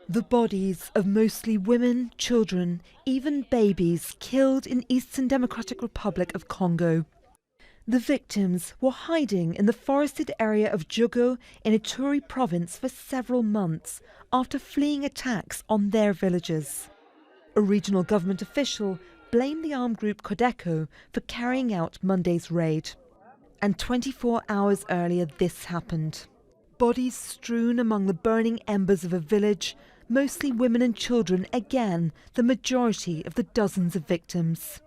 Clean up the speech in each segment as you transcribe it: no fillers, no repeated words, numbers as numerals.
The bodies of mostly women, children, even babies killed in Eastern Democratic Republic of Congo. The victims were hiding in the forested area of Jugu in Ituri province for several months after fleeing attacks on their villages. A regional government official blamed the armed group Codeco for carrying out Monday's raid. And 24 hours earlier this happened. Bodies strewn among the burning embers of a village, mostly women and children, again the majority of the dozens of victims.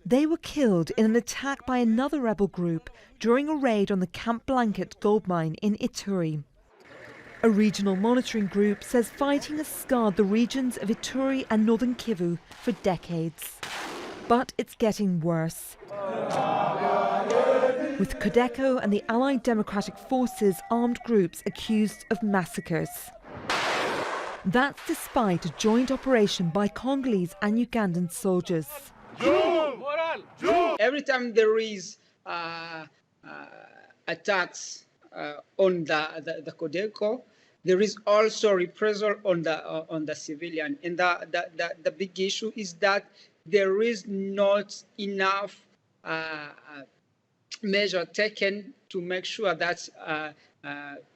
They were killed in an attack by another rebel group during a raid on the Camp Blanket gold mine in Ituri. A regional monitoring group says fighting has scarred the regions of Ituri and Northern Kivu for decades. But it's getting worse, with Codeco and the Allied Democratic Forces armed groups accused of massacres. That's despite a joint operation by Congolese and Ugandan soldiers. Every time there is attacks on the Codeco, there is also reprisal on the civilian. And the big issue is that there is not enough measure taken to make sure that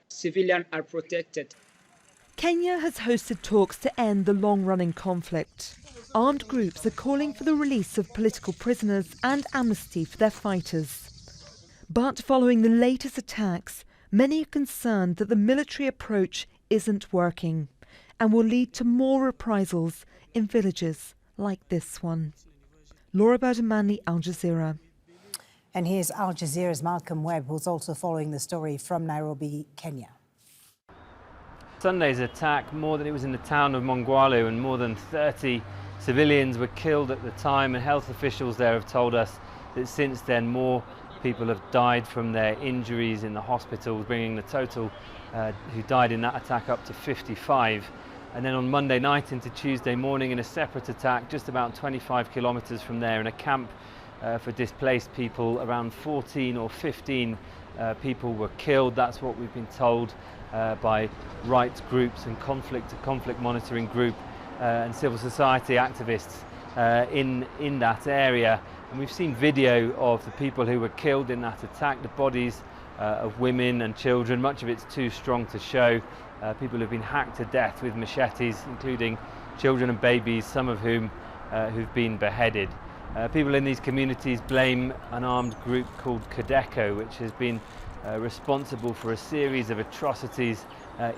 civilians are protected. Kenya has hosted talks to end the long-running conflict. Armed groups are calling for the release of political prisoners and amnesty for their fighters. But following the latest attacks, many are concerned that the military approach isn't working and will lead to more reprisals in villages like this one. Laura Burdon-Manley, Al Jazeera. And here's Al Jazeera's Malcolm Webb, who's also following the story from Nairobi, Kenya. Sunday's attack, it was in the town of Mongwalu, and more than 30 civilians were killed at the time, and health officials there have told us that since then more people have died from their injuries in the hospitals, bringing the total who died in that attack up to 55. And then on Monday night into Tuesday morning, in a separate attack just about 25 kilometers from there, in a camp for displaced people, around 14 or 15 people were killed. That's what we've been told by rights groups and conflict monitoring group and civil society activists in that area. And we've seen video of the people who were killed in that attack, the bodies of women and children. Much of it's too strong to show. People have been hacked to death with machetes, including children and babies, some of whom who've been beheaded. People in these communities blame an armed group called Codeco, which has been responsible for a series of atrocities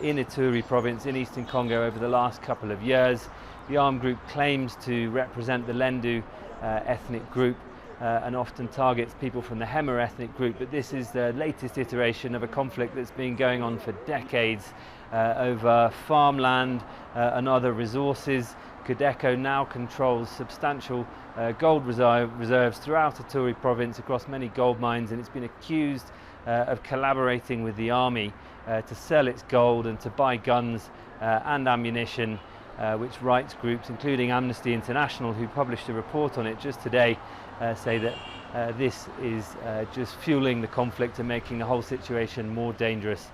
in Ituri province in eastern Congo over the last couple of years. The armed group claims to represent the Lendu ethnic group and often targets people from the Hema ethnic group, but this is the latest iteration of a conflict that's been going on for decades over farmland and other resources. Codeco now controls substantial gold reserves throughout Ituri province across many gold mines, and it's been accused of collaborating with the army to sell its gold and to buy guns and ammunition, which rights groups, including Amnesty International, who published a report on it just today, say that this is just fueling the conflict and making the whole situation more dangerous.